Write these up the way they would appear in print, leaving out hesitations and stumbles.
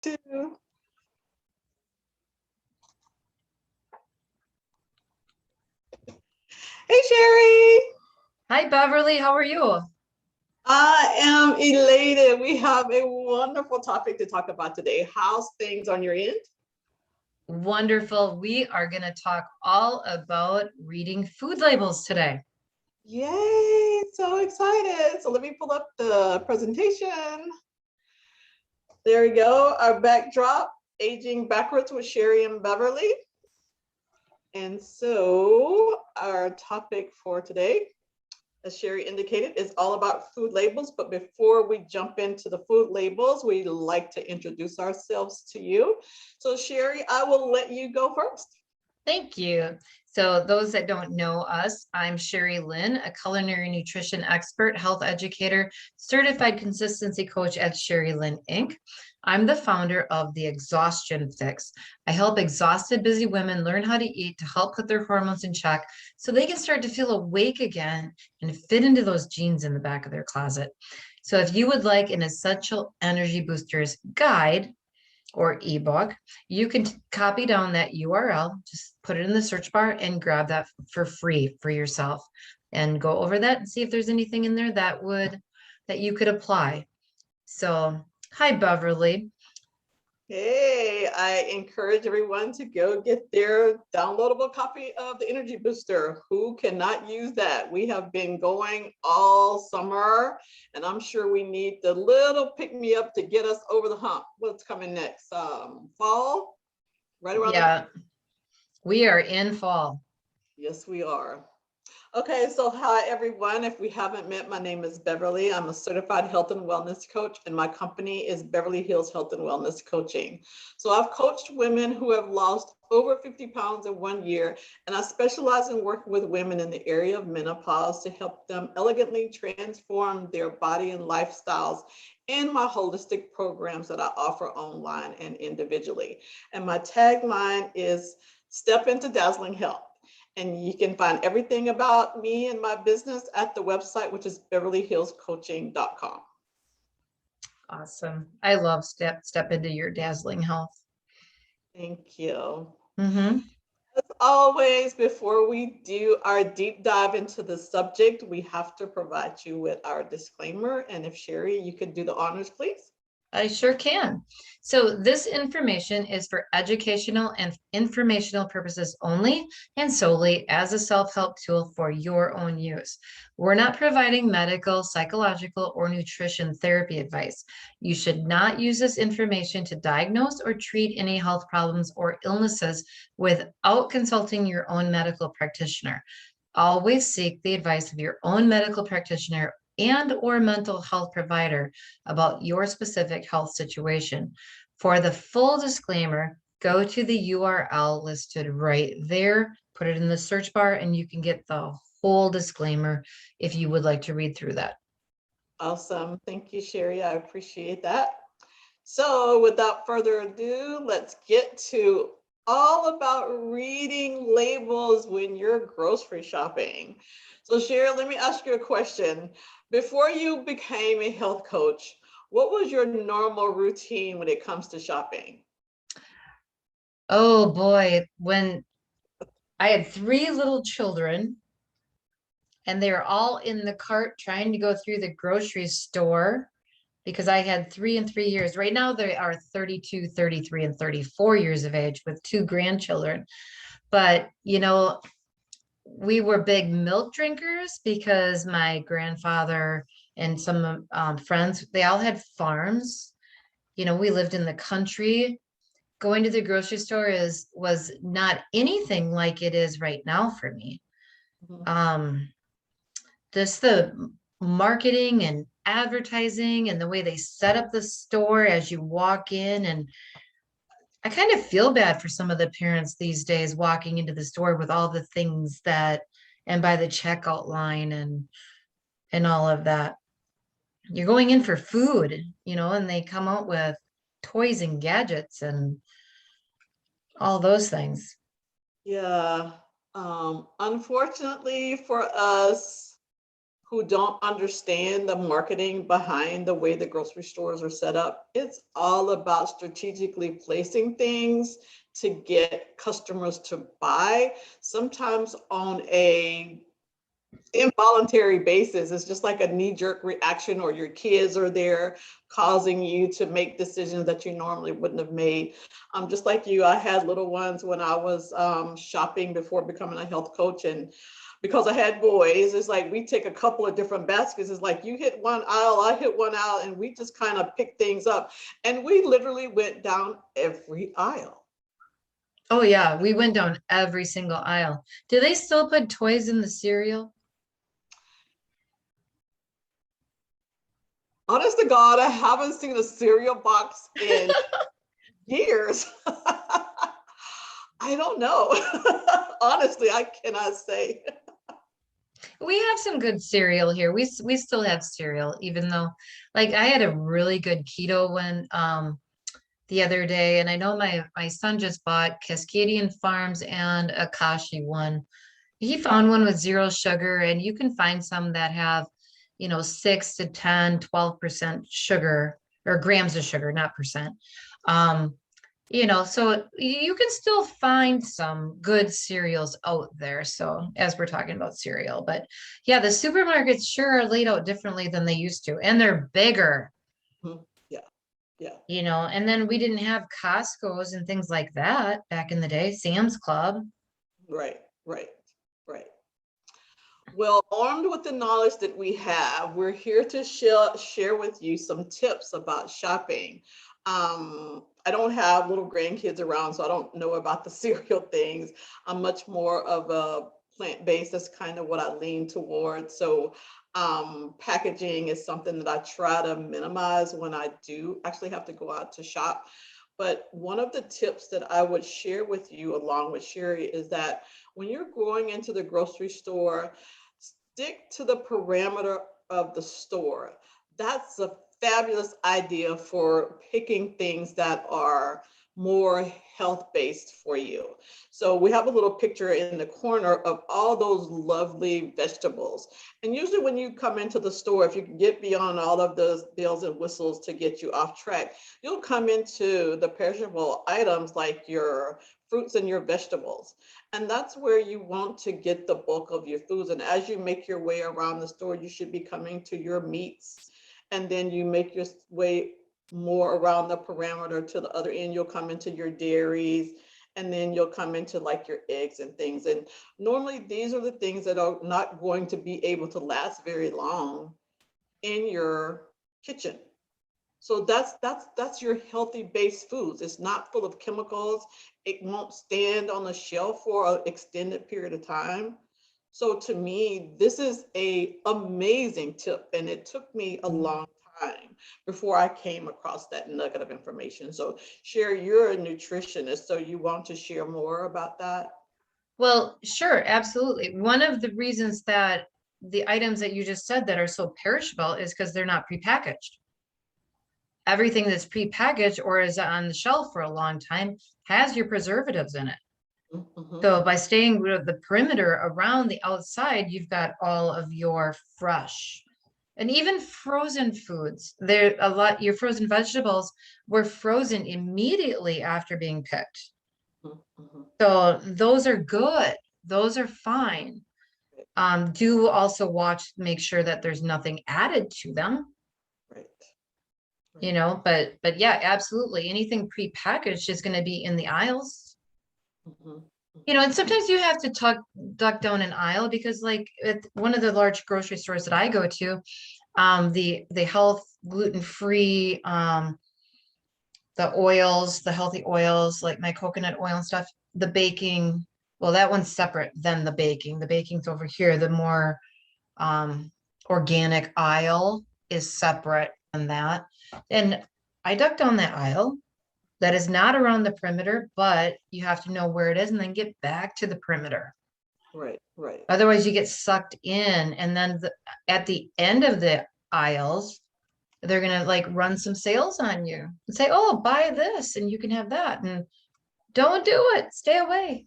Two. Hey, Cherie. Hi, Beverly. How are you? I am elated. We have a wonderful topic to talk about today. How's things on your end? Wonderful. We are going to talk all about reading food labels today. Yay, so excited. So let me pull up the presentation. There we go. Our backdrop, Aging Backwards with Cherie and Beverly. And so our topic for today, as Cherie indicated, is all about food labels. But before we jump into the food labels, we'd like to introduce ourselves to you. So Cherie, I will let you go first. Thank you. So those that don't know us, I'm Cherie Lynn, a culinary nutrition expert, health educator, certified consistency coach at Cherie Lynn Inc. I'm the founder of the Exhaustion Fix. I help exhausted, busy women learn how to eat to help put their hormones in check so they can start to feel awake again and fit into those jeans in the back of their closet. So if you would like an essential energy boosters guide, or ebook, you can copy down that URL, just put it in the search bar and grab that for free for yourself and go over that and see if there's anything in there that you could apply. So, hi Beverly. Hey, I encourage everyone to go get their downloadable copy of the Energy Booster. Who cannot use that? We have been going all summer, and I'm sure we need the little pick-me-up to get us over the hump. What's coming next? Fall? Right around the Yeah, we are in fall. Yes, we are. Okay, so hi everyone. If we haven't met, my name is Beverly. I'm a certified health and wellness coach, and my company is Beverly Hills Health and Wellness Coaching. So I've coached women who have lost over 50 pounds in 1 year, and I specialize in working with women in the area of menopause to help them elegantly transform their body and lifestyles in my holistic programs that I offer online and individually. And my tagline is Step into Dazzling Health. And you can find everything about me and my business at the website, which is beverlyhillscoaching.com. Awesome. I love step into your dazzling health. Thank you. Mm-hmm. As always, before we do our deep dive into the subject, we have to provide you with our disclaimer. And if Cherie, you could do the honors, please. I sure can. So this information is for educational and informational purposes only and solely as a self-help tool for your own use. We're not providing medical, psychological, or nutrition therapy advice. You should not use this information to diagnose or treat any health problems or illnesses without consulting your own medical practitioner. Always seek the advice of your own medical practitioner and or mental health provider about your specific health situation. For the full disclaimer, go to the URL listed right there, put it in the search bar, and you can get the whole disclaimer if you would like to read through that. Awesome. Thank you, Cherie. I appreciate that. So without further ado, let's get to all about reading labels when you're grocery shopping. So Cherie, let me ask you a question. Before you became a health coach, what was your normal routine when it comes to shopping? Oh boy, when I had three little children and they were all in the cart trying to go through the grocery store because I had 3 and 3 years. Right now, they are 32, 33, and 34 years of age with two grandchildren. But, we were big milk drinkers because my grandfather and some friends, they all had farms. We lived in the country. Going to the grocery store was not anything like it is right now for me. Mhm. Um, just the marketing and advertising and the way they set up the store as you walk in. And I kind of feel bad for some of the parents these days walking into the store with all the things and by the checkout line and all of that. You're going in for food, and they come out with toys and gadgets and all those things. Yeah. Unfortunately for us, who don't understand the marketing behind the way the grocery stores are set up. It's all about strategically placing things to get customers to buy, sometimes on a involuntary basis. It's just like a knee-jerk reaction, or your kids are there causing you to make decisions that you normally wouldn't have made. Just like you, I had little ones when I was shopping before becoming a health coach, and because I had boys, it's like we take a couple of different baskets. It's like you hit one aisle, I hit one aisle, and we just kind of pick things up. And we literally went down every aisle. Oh yeah, we went down every single aisle. Do they still put toys in the cereal? Honest to God, I haven't seen a cereal box in years. I don't know. Honestly, I cannot say. We have some good cereal here. We still have cereal, even though like I had a really good keto one the other day, and I know my son just bought Cascadian Farms and Akashi one. He found one with zero sugar, and you can find some that have, 6 to 10, 12% sugar or grams of sugar, not percent. Um, so you can still find some good cereals out there. So as we're talking about cereal, but yeah, the supermarkets sure are laid out differently than they used to, and they're bigger, Mhm. Yeah, yeah. and then we didn't have Costco's and things like that back in the day, Sam's Club. Right, right, right. Well, armed with the knowledge that we have, we're here to share with you some tips about shopping. I don't have little grandkids around, so I don't know about the cereal things. I'm much more of a plant-based. That's kind of what I lean towards. So packaging is something that I try to minimize when I do actually have to go out to shop. But one of the tips that I would share with you along with Cherie is that when you're going into the grocery store, stick to the parameter of the store. That's a fabulous idea for picking things that are more health-based for you. So we have a little picture in the corner of all those lovely vegetables. And usually when you come into the store, if you can get beyond all of those bells and whistles to get you off track, you'll come into the perishable items like your fruits and your vegetables. And that's where you want to get the bulk of your foods. And as you make your way around the store, you should be coming to your meats. And then you make your way more around the parameter to the other end. You'll come into your dairies, and then you'll come into like your eggs and things. And normally these are the things that are not going to be able to last very long in your kitchen. So that's your healthy based foods. It's not full of chemicals. It won't stand on the shelf for an extended period of time. So to me, this is a amazing tip, and it took me a long time before I came across that nugget of information. So Cherie, you're a nutritionist, so you want to share more about that? Well, sure, absolutely. One of the reasons that the items that you just said that are so perishable is because they're not prepackaged. Everything that's prepackaged or is on the shelf for a long time has your preservatives in it. Mhm. So by staying with the perimeter around the outside, you've got all of your fresh and even frozen foods. There a lot, your frozen vegetables were frozen immediately after being picked. Mhm. Mhm. So those are good. Those are fine. Do also watch, make sure that there's nothing added to them, Right, right. but yeah, absolutely. Anything prepackaged is going to be in the aisles. Mhm. Mhm. And sometimes you have to duck down an aisle because like at one of the large grocery stores that I go to, the health gluten-free, the oils, the healthy oils, like my coconut oil and stuff, the baking, well, that one's separate than the baking. The baking's over here. The more organic aisle is separate than that. And I duck down that aisle. That is not around the perimeter, but you have to know where it is and then get back to the perimeter. Right, right. Otherwise, you get sucked in. And then at the end of the aisles, they're going to like run some sales on you and say, oh, buy this and you can have that. And don't do it. Stay away.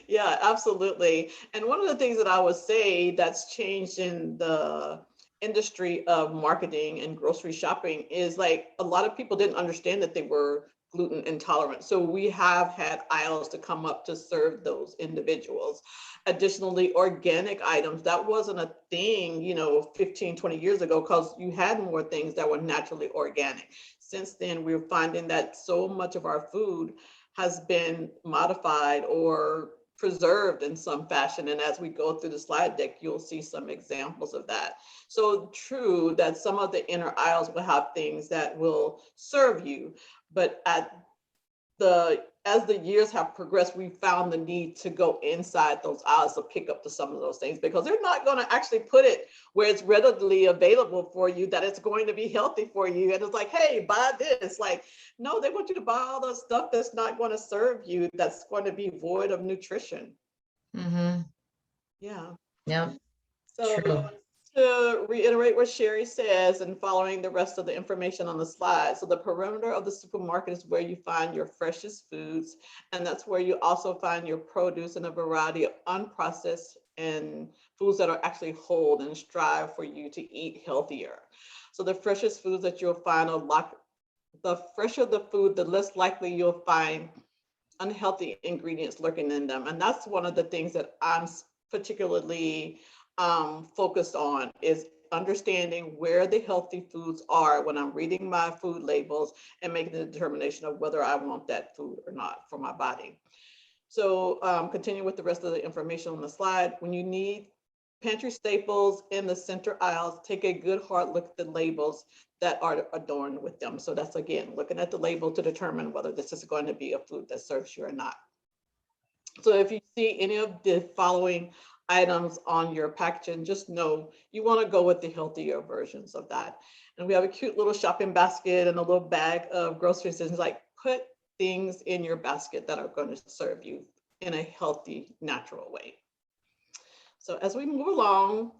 Yeah, absolutely. And one of the things that I would say that's changed in the industry of marketing and grocery shopping is like a lot of people didn't understand that they were gluten intolerant. So we have had aisles to come up to serve those individuals. Additionally, organic items, that wasn't a thing, 15, 20 years ago, because you had more things that were naturally organic. Since then, we're finding that so much of our food has been modified or preserved in some fashion. And as we go through the slide deck, you'll see some examples of that. So true that some of the inner aisles will have things that will serve you, but as the years have progressed, we found the need to go inside those aisles to pick up to some of those things, because they're not going to actually put it where it's readily available for you, that it's going to be healthy for you. And it's like, hey, buy this. Like, no, they want you to buy all the stuff that's not going to serve you, that's going to be void of nutrition. Mm-hmm. Yeah. Yep. So True. to reiterate what Cherie says and following the rest of the information on the slide, so the perimeter of the supermarket is where you find your freshest foods, and that's where you also find your produce and a variety of unprocessed and foods that are actually whole and strive for you to eat healthier. So the freshest foods that you'll find the fresher the food, the less likely you'll find unhealthy ingredients lurking in them. And that's one of the things that I'm particularly focused on, is understanding where the healthy foods are when I'm reading my food labels and making the determination of whether I want that food or not for my body. So continue with the rest of the information on the slide. When you need pantry staples in the center aisles, take a good hard look at the labels that are adorned with them. So that's, again, looking at the label to determine whether this is going to be a food that serves you or not. So if you see any of the following items on your packaging, just know you want to go with the healthier versions of that. And we have a cute little shopping basket and a little bag of groceries. And it's like, put things in your basket that are going to serve you in a healthy, natural way. So as we move along,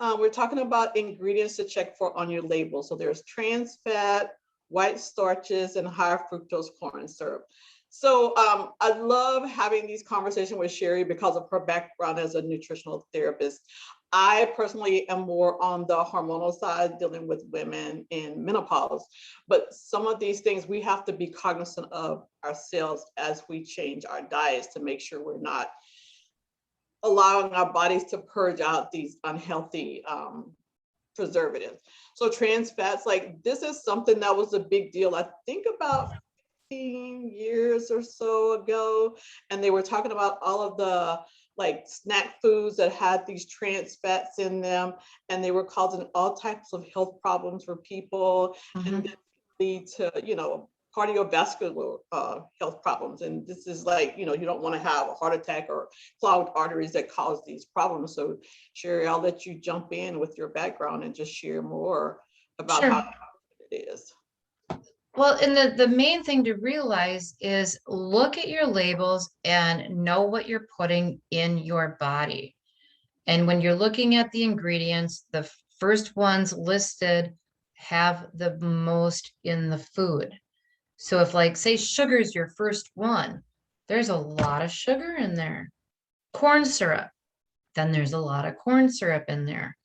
we're talking about ingredients to check for on your label. So there's trans fat, white starches, and high fructose corn syrup. So I love having these conversations with Cherie because of her background as a nutritional therapist. I personally am more on the hormonal side, dealing with women in menopause. But some of these things we have to be cognizant of ourselves as we change our diets to make sure we're not allowing our bodies to purge out these unhealthy preservatives. So trans fats, like, this is something that was a big deal, I think about 15 years or so ago. And they were talking about all of the like snack foods that had these trans fats in them, and they were causing all types of health problems for people, and Mm-hmm. lead to, cardiovascular health problems. And this is like, you don't want to have a heart attack or clogged arteries that cause these problems. So Cherie, I'll let you jump in with your background and just share more about Sure. how it is. Well, and the main thing to realize is look at your labels and know what you're putting in your body. And when you're looking at the ingredients, the first ones listed have the most in the food. So if, like, say sugar is your first one, there's a lot of sugar in there. Corn syrup, then there's a lot of corn syrup in there.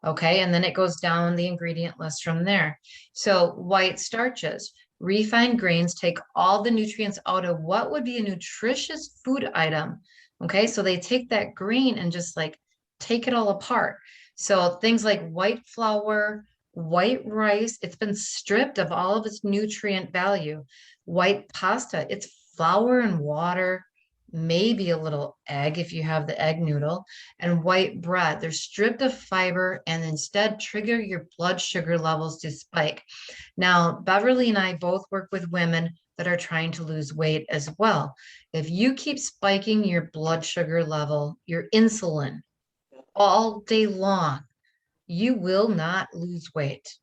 Okay, and then it goes down the ingredient list from there. So white starches, refined grains take all the nutrients out of what would be a nutritious food item. Okay, so they take that grain and just like take it all apart. So things like white flour, white rice, it's been stripped of all of its nutrient value. White pasta, it's flour and water, maybe a little egg if you have the egg noodle, and white bread. They're stripped of fiber and instead trigger your blood sugar levels to spike. Now, Beverly and I both work with women that are trying to lose weight as well. If you keep spiking your blood sugar level, your insulin, all day long, you will not lose weight.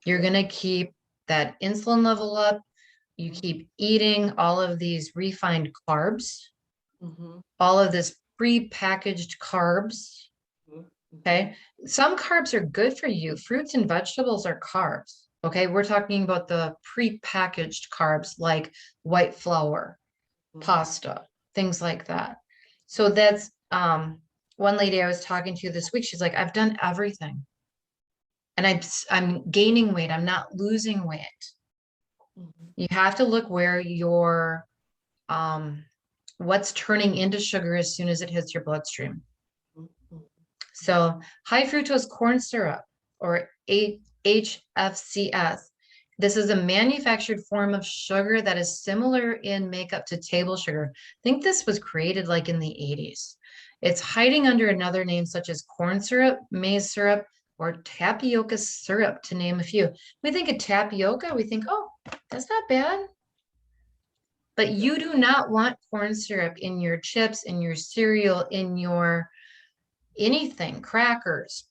You're going to keep that insulin level up. You keep eating all of these refined carbs, Mhm, all of this pre-packaged carbs. mhm, mhm. Okay. Some carbs are good for you. Fruits and vegetables are carbs. Okay. We're talking about the pre-packaged carbs like white flour, Mhm. pasta, things like that. So that's one lady I was talking to this week. She's like, I've done everything, and I'm gaining weight. I'm not losing weight. Mhm. You have to look where your what's turning into sugar as soon as it hits your bloodstream. Mhm. So high fructose corn syrup, or HFCS. This is a manufactured form of sugar that is similar in makeup to table sugar. I think this was created like in the 80s. It's hiding under another name such as corn syrup, maize syrup, or tapioca syrup, to name a few. We think of tapioca, we think, oh, that's not bad. But you do not want corn syrup in your chips, in your cereal, in your anything, crackers.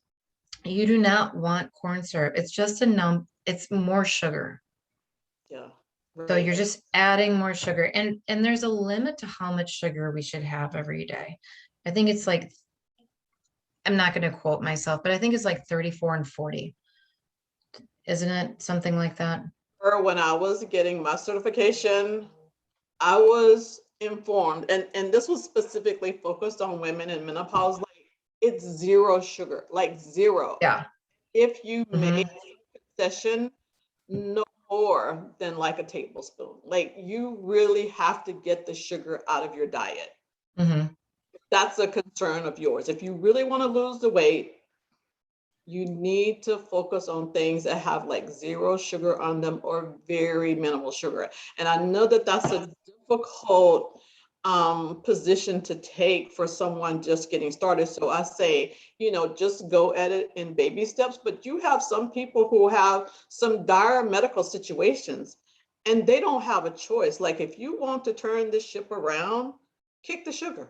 You do not want corn syrup. It's just it's more sugar. Yeah, So right. you're just adding more sugar. And there's a limit to how much sugar we should have every day. I think it's like, I'm not going to quote myself, but I think it's like 34 and 40. Isn't it something like that? Or when I was getting my certification, I was informed, and this was specifically focused on women in menopause, like it's zero sugar, like zero. Yeah. If you make Hmm. a concession, no more than like a tablespoon. Like you really have to get the sugar out of your diet. Hmm. That's a concern of yours. If you really want to lose the weight, you need to focus on things that have like zero sugar on them or very minimal sugar. And I know that that's a difficult position to take for someone just getting started. So I say, just go at it in baby steps. But you have some people who have some dire medical situations and they don't have a choice. Like if you want to turn this ship around, kick the sugar.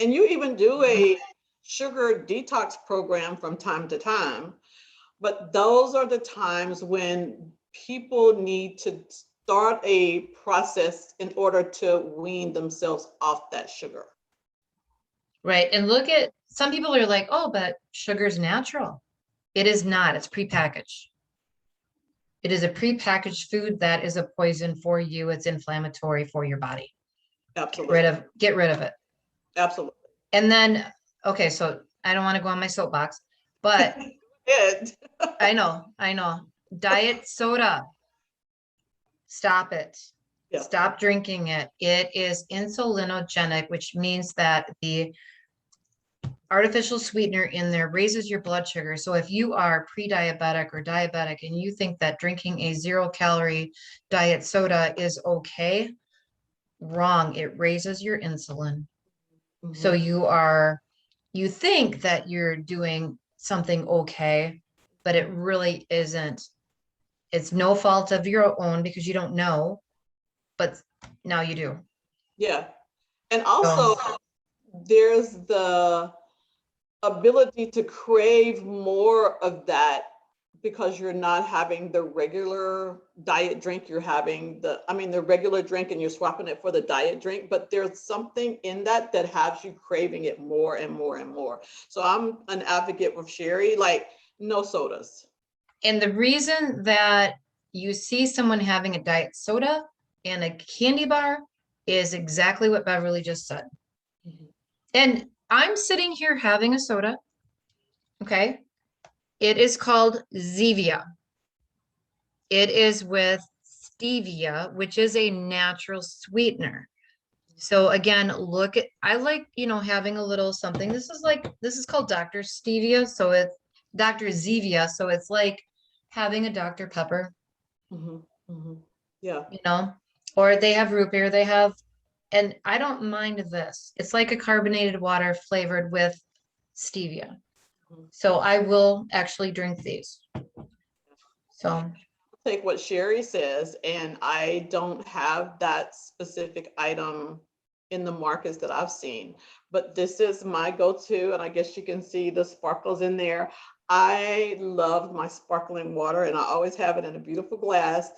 And you even do a sugar detox program from time to time. But those are the times when people need to start a process in order to wean themselves off that sugar. Right. And look at some people are like, oh, but sugar's natural. It is not. It's prepackaged. It is a prepackaged food that is a poison for you. It's inflammatory for your body. Absolutely. Get rid of it. Absolutely. And then, okay, so I don't want to go on my soapbox, but Good. I know. Diet soda, stop it. Yeah. Stop drinking it. It is insulinogenic, which means that the artificial sweetener in there raises your blood sugar. So if you are pre-diabetic or diabetic and you think that drinking a 0-calorie diet soda is okay, wrong. It raises your insulin. So Mhm. you think that you're doing something okay, but it really isn't. It's no fault of your own because you don't know, but now you do. Yeah. And So, also, there's the ability to crave more of that because you're not having the regular diet drink. You're having the regular drink and you're swapping it for the diet drink, but there's something in that that has you craving it more and more and more. So I'm an advocate with Cherie, like no sodas. and the reason that you see someone having a diet soda and a candy bar is exactly what Beverly just said. Mhm. And I'm sitting here having a soda. Okay. It is called Zevia. It is with stevia, which is a natural sweetener. So again, I like, having a little something. This is called Dr. Stevia. So it's Dr. Zevia. So it's like having a Dr. Pepper, Mhm. Mhm. Yeah. you know, or they have root beer. And I don't mind this. It's like a carbonated water flavored with stevia. Mhm. So I will actually drink these. So, Take what Cherie says, and I don't have that specific item in the markets that I've seen, but this is my go-to, and I guess you can see the sparkles in there. I love my sparkling water, and I always have it in a beautiful glass.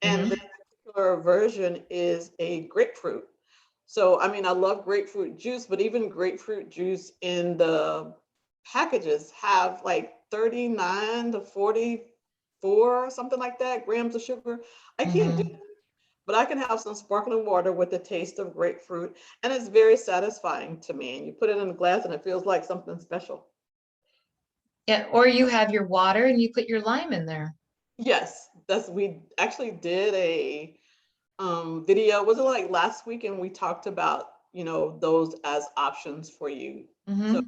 And mhm. this particular version is a grapefruit. So, I mean, I love grapefruit juice, but even grapefruit juice in the packages have like 39 to 44, something like that, grams of sugar. I can't do Mhm. it. but I can have some sparkling water with the taste of grapefruit, and it's very satisfying to me. And you put it in a glass and it feels like something special. Yeah, or you have your water and you put your lime in there. Yes, we actually did a video. Was it like last week? And we talked about, those as options for you. So Hmm.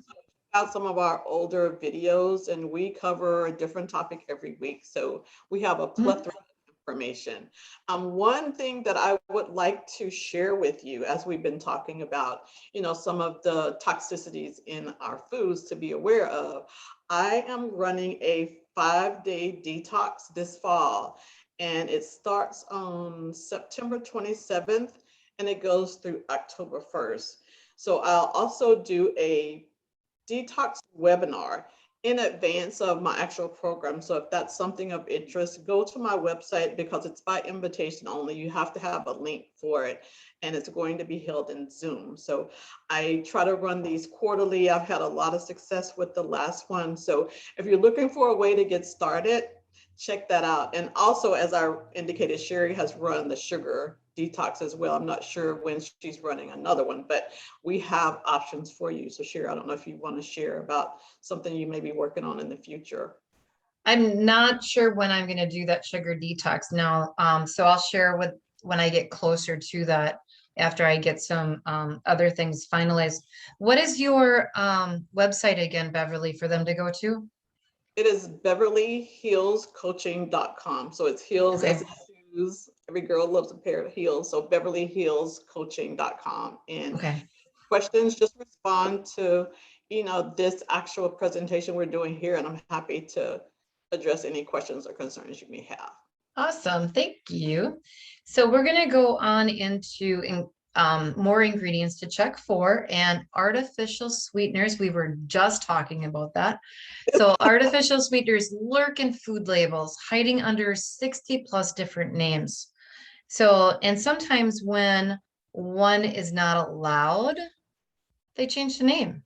out some of our older videos, and we cover a different topic every week. So we have a Hmm. plethora of information. One thing that I would like to share with you, as we've been talking about, some of the toxicities in our foods to be aware of, I am running a 5-day detox this fall, and it starts on September 27th and it goes through October 1st. So I'll also do a detox webinar in advance of my actual program. So if that's something of interest, go to my website because it's by invitation only. You have to have a link for it, and it's going to be held in Zoom. So I try to run these quarterly. I've had a lot of success with the last one. So if you're looking for a way to get started, check that out. And also, as I indicated, Cherie has run the sugar detox as well. I'm not sure when she's running another one, but we have options for you. So Cherie, I don't know if you want to share about something you may be working on in the future. I'm not sure when I'm going to do that sugar detox now. So I'll share with when I get closer to that after I get some other things finalized. What is your website again, Beverly, for them to go to? It is beverlyhillscoaching.com. So it's heels as Okay. in shoes. Every girl loves a pair of heels. So beverlyhillscoaching.com. And Okay. questions, just respond to, this actual presentation we're doing here. And I'm happy to address any questions or concerns you may have. Awesome. Thank you. So we're going to go on into more ingredients to check for and artificial sweeteners. We were just talking about that. So artificial sweeteners lurk in food labels, hiding under 60 plus different names. So, and sometimes when one is not allowed, they change the name.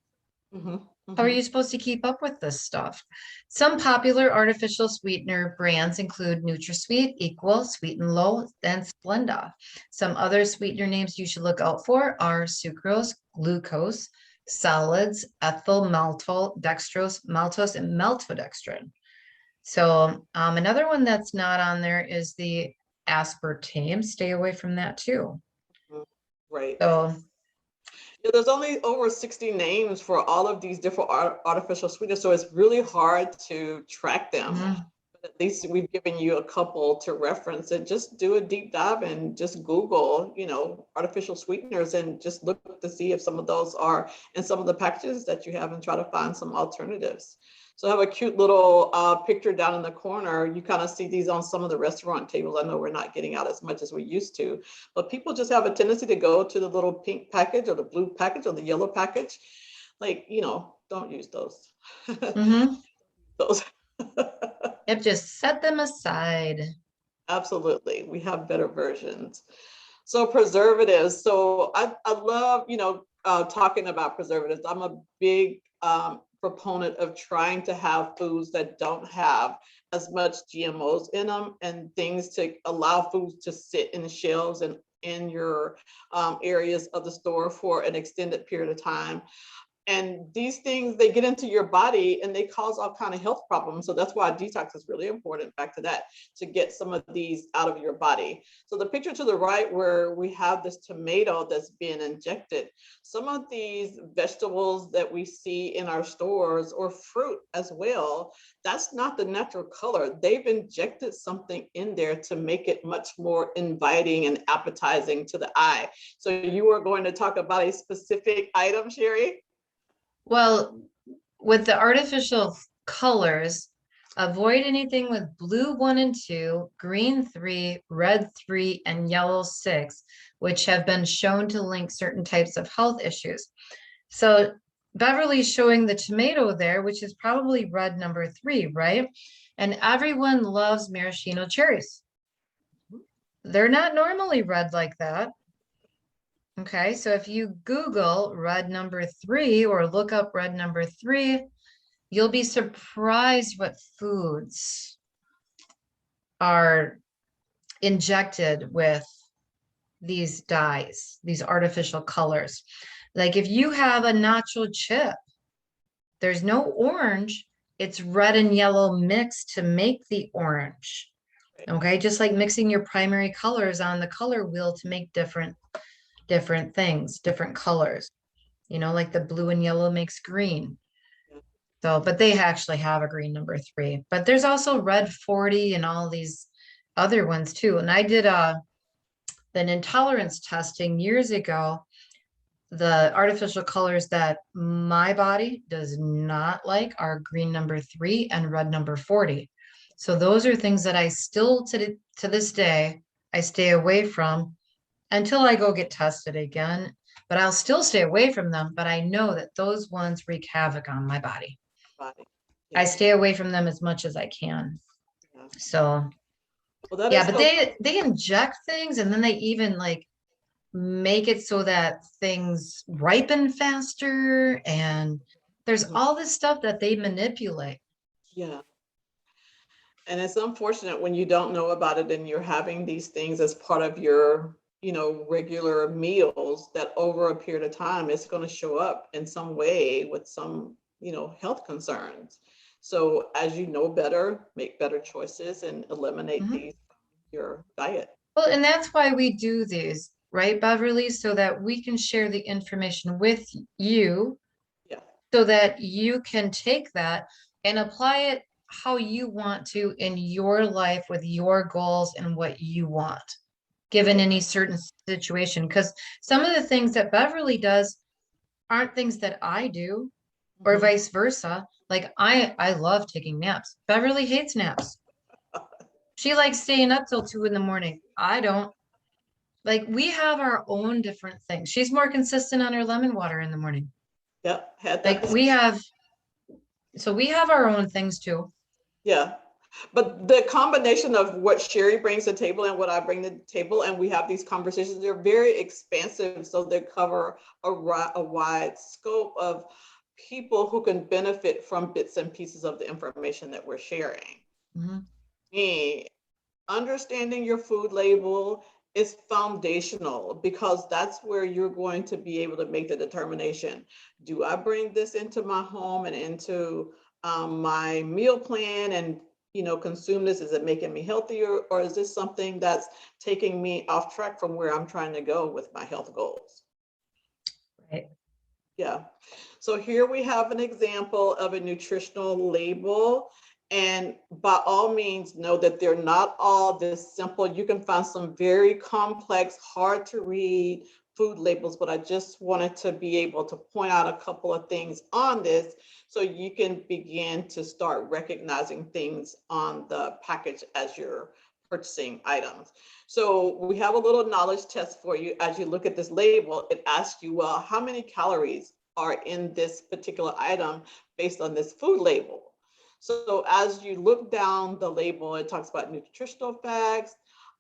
Mm-hmm, How are mm-hmm. you supposed to keep up with this stuff? Some popular artificial sweetener brands include NutraSweet, Equal, Sweet and Low, and Splenda. Some other sweetener names you should look out for are sucrose, glucose, solids, ethyl maltol, dextrose, maltose, and maltodextrin. So another one that's not on there is the aspartame. Stay away from that too. Mm-hmm. Right. So, Yeah, there's only over 60 names for all of these different artificial sweeteners, so it's really hard to track them. mhm. But at least we've given you a couple to reference, and just do a deep dive and just Google, artificial sweeteners, and just look to see if some of those are in some of the packages that you have, and try to find some alternatives. So I have a cute little picture down in the corner. You kind of see these on some of the restaurant tables. I know we're not getting out as much as we used to, but people just have a tendency to go to the little pink package or the blue package or the yellow package. Like, don't use those. Mhm. Those. Yep, just set them aside. Absolutely. We have better versions. So preservatives. So I love, talking about preservatives. I'm a big proponent of trying to have foods that don't have as much GMOs in them, and things to allow foods to sit in the shelves and in your areas of the store for an extended period of time. And these things, they get into your body and they cause all kind of health problems. So that's why detox is really important. Back to that, to get some of these out of your body. So the picture to the right, where we have this tomato that's being injected, some of these vegetables that we see in our stores, or fruit as well, that's not the natural color. They've injected something in there to make it much more inviting and appetizing to the eye. So you are going to talk about a specific item, Cherie? Well, with the artificial colors, avoid anything with blue 1 and 2, green 3, red 3, and yellow 6, which have been shown to link certain types of health issues. So Beverly's showing the tomato there, which is probably red number 3, right? And everyone loves maraschino cherries. They're not normally red like that. Okay, so if you Google red number 3 or look up red number 3, you'll be surprised what foods are injected with these dyes, these artificial colors. Like if you have a nacho chip, there's no orange, it's red and yellow mixed to make the orange. Right. Okay, just like mixing your primary colors on the color wheel to make different things, different colors. You know, like the blue and yellow makes green. Yeah. So, but they actually have a green number 3. But there's also red 40 and all these other ones too. And I did an intolerance testing years ago. The artificial colors that my body does not like are green number 3 and red number 40. So those are things that I still to this day I stay away from until I go get tested again. But I'll still stay away from them. But I know that those ones wreak havoc on my body. Body. I Yeah. stay away from them as much as I can. Yeah. So Well, that yeah, is but so. they inject things and then they even like make it so that things ripen faster and there's Mhm. all this stuff that they manipulate. Yeah. And it's unfortunate when you don't know about it and you're having these things as part of your, regular meals that over a period of time, it's going to show up in some way with some, health concerns. So as you know better, make better choices and eliminate Mhm. these from your diet. Well, and that's why we do these, right, Beverly? So that we can share the information with you Yeah. so that you can take that and apply it how you want to in your life with your goals and what you want, given Right. any certain situation. Because some of the things that Beverly does aren't things that I do, or Mhm. vice versa. Like I love taking naps. Beverly hates naps. She likes staying up till 2 in the morning. I don't. Like we have our own different things. She's more consistent on her lemon water in the morning. Yep. Had that Like we discussion. have, so we have our own things too. Yeah. But the combination of what Cherie brings to the table and what I bring to the table, and we have these conversations, they're very expansive. So they cover a wide scope of people who can benefit from bits and pieces of the information that we're sharing. Mhm. Me, understanding your food label is foundational because that's where you're going to be able to make the determination. Do I bring this into my home and into my meal plan and consume this? Is it making me healthier, or is this something that's taking me off track from where I'm trying to go with my health goals? Right. Yeah. So here we have an example of a nutritional label. And by all means, know that they're not all this simple. You can find some very complex, hard to read food labels, but I just wanted to be able to point out a couple of things on this so you can begin to start recognizing things on the package as you're purchasing items. So we have a little knowledge test for you. As you look at this label, it asks you, well, how many calories are in this particular item based on this food label? So as you look down the label, it talks about nutritional facts,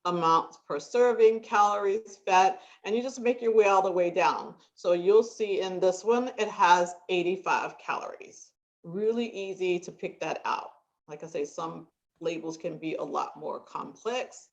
amounts per serving, calories, fat, and you just make your way all the way down. So you'll see in this one, it has 85 calories. Really easy to pick that out. Like I say, some labels can be a lot more complex.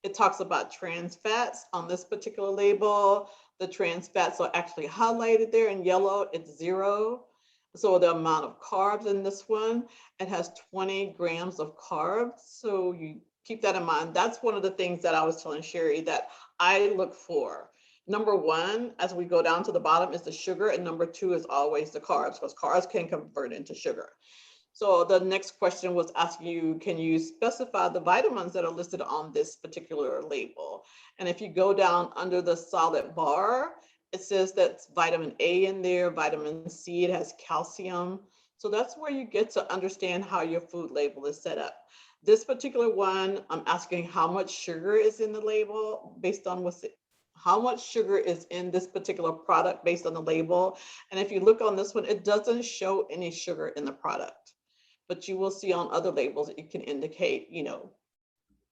It talks about trans fats on this particular label. The trans fats are actually highlighted there in yellow. It's 0. So the amount of carbs in this one, it has 20 grams of carbs. So you keep that in mind. That's one of the things that I was telling Cherie that I look for. Number one, as we go down to the bottom, is the sugar, and number 2 is always the carbs, because carbs can convert into sugar. So the next question was asking you, can you specify the vitamins that are listed on this particular label? And if you go down under the solid bar, it says that's vitamin A in there, vitamin C, it has calcium. So that's where you get to understand how your food label is set up. This particular one, I'm asking how much sugar is in the label based on how much sugar is in this particular product based on the label. And if you look on this one, it doesn't show any sugar in the product, but you will see on other labels, it can indicate,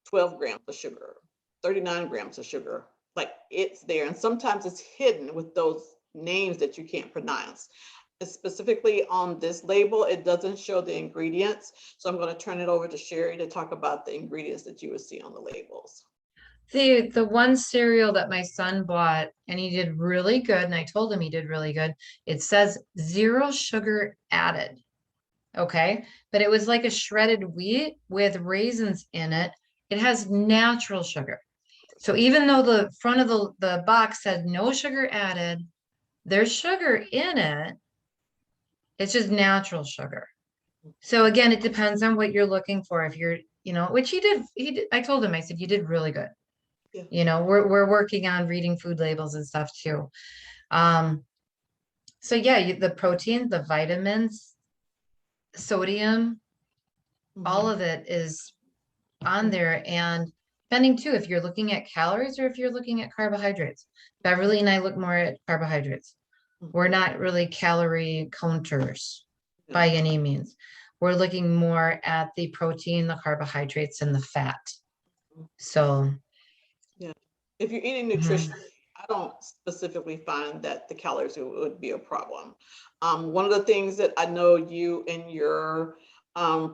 12 grams of sugar, 39 grams of sugar, like it's there. And sometimes it's hidden with those names that you can't pronounce. Specifically on this label, it doesn't show the ingredients. So I'm going to turn it over to Cherie to talk about the ingredients that you would see on the labels. The one cereal that my son bought and he did really good, and I told him he did really good. It says 0 sugar added. Okay. But it was like a shredded wheat with raisins in it. It has natural sugar. So even though the front of the box said no sugar added, there's sugar in it. It's just natural sugar. So again, it depends on what you're looking for. If you're, which he did, I told him, I said, you did really good. Yeah. We're working on reading food labels and stuff too. So yeah, the protein, the vitamins, sodium, all Mhm. of it is on there. And depending too, if you're looking at calories or if you're looking at carbohydrates. Beverly and I look more at carbohydrates. We're Mhm. not really calorie counters Yeah. by any means. We're looking more at the protein, the carbohydrates, and the fat. So, Yeah. If you're eating mhm. nutrition, I don't specifically find that the calories would be a problem. One of the things that I know you in your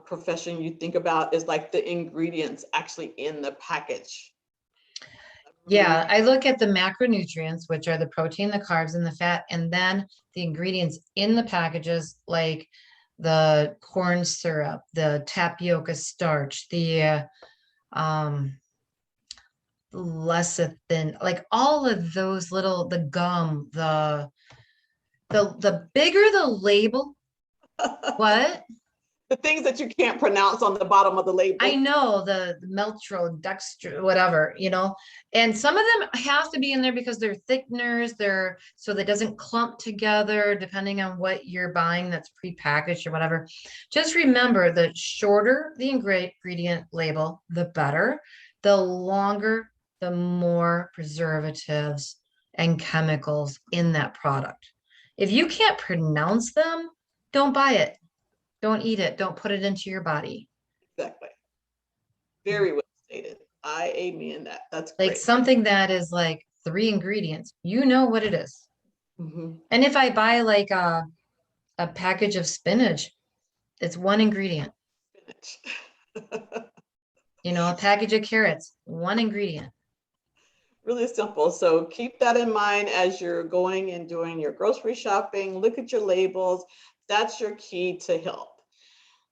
profession you think about is like the ingredients actually in the package. Really, Yeah, I look at the macronutrients, which are the protein, the carbs, and the fat, and then the ingredients in the packages, like the corn syrup, the tapioca starch, the um lecithin, like all of those little, the gum, the bigger the label, what? the things that you can't pronounce on the bottom of the I label. know the Meltro, Dextro, whatever, and some of them have to be in there because they're thickeners, they're so that doesn't clump together depending on what you're buying that's prepackaged or whatever. Just remember the shorter the ingredient label, the better. The longer, the more preservatives and chemicals in that product. If you can't pronounce them, don't buy it. Don't eat it. Don't put it into your body. Exactly. Very well stated. I amen that. That's Like great. something that is like 3 ingredients, you know what it is. Mhm. And if I buy like a package of spinach, it's 1 ingredient. Spinach. A package of carrots, 1 ingredient. Really simple. So keep that in mind as you're going and doing your grocery shopping. Look at your labels. That's your key to health.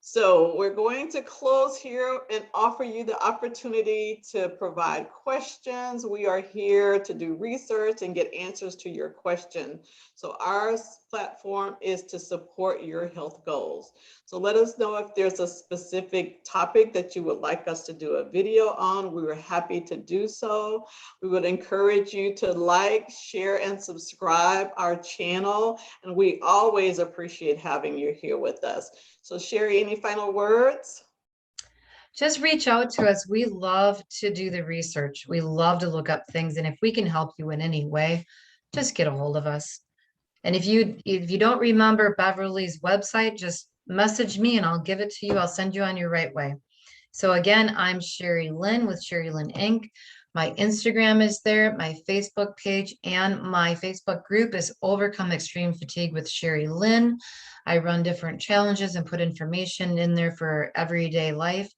So we're going to close here and offer you the opportunity to provide questions. We are here to do research and get answers to your question. So our platform is to support your health goals. So let us know if there's a specific topic that you would like us to do a video on. We were happy to do so. We would encourage you to like, share, and subscribe our channel. And we always appreciate having you here with us. So Cherie, any final words? Just reach out to us. We love to do the research. We love to look up things. And if we can help you in any way, just get a hold of us. And if you don't remember Beverly's website, just message me and I'll give it to you. I'll send you on your right way. So again, I'm Cherie Lynn with Cherie Lynn Inc. My Instagram is there, my Facebook page, and my Facebook group is Overcome Extreme Fatigue with Cherie Lynn. I run different challenges and put information in there for everyday life.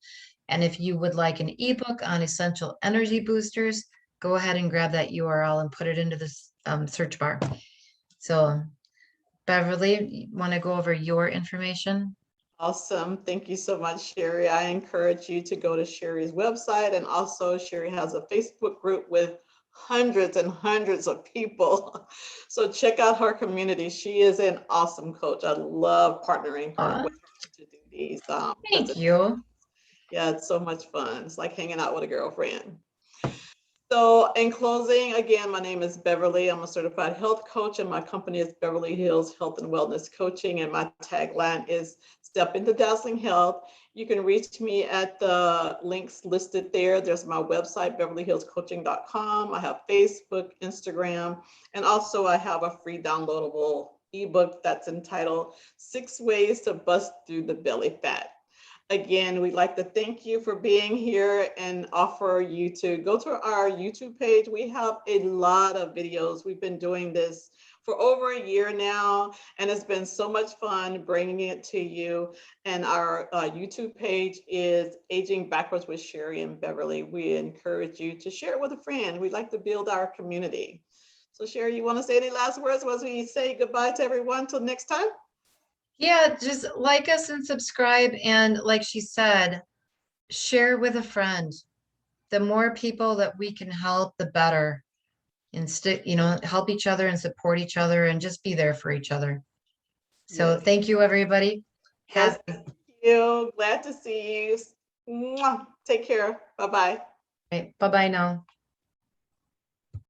And if you would like an ebook on essential energy boosters, go ahead and grab that URL and put it into the search bar. So Beverly, you want to go over your information? Awesome. Thank you so much, Cherie. I encourage you to go to Cherie's website. And also, Cherie has a Facebook group with hundreds and hundreds of people. So check out her community. She is an awesome coach. I love partnering Uh, with her to do these Thank presentations. you. Yeah, it's so much fun. It's like hanging out with a girlfriend. So in closing, again, my name is Beverly. I'm a certified health coach and my company is Beverly Hills Health and Wellness Coaching. And my tagline is Step into Dazzling Health. You can reach me at the links listed there. There's my website, beverlyhillscoaching.com. I have Facebook, Instagram, and also I have a free downloadable ebook that's entitled 6 Ways to Bust Through the Belly Fat. Again, we'd like to thank you for being here and offer you to go to our YouTube page. We have a lot of videos. We've been doing this for over a year now, and it's been so much fun bringing it to you. And our YouTube page is Aging Backwards with Cherie and Beverly. We encourage you to share it with a friend. We'd like to build our community. So Cherie, you want to say any last words as we say goodbye to everyone till next time? Yeah, just like us and subscribe. And like she said, share with a friend. The more people that we can help, the better. Instead, help each other and support each other and just be there for each other. So Yes. thank you, everybody. Yes, thank you. Glad to see you. Mwah. Take care. Bye-bye. Bye-bye now.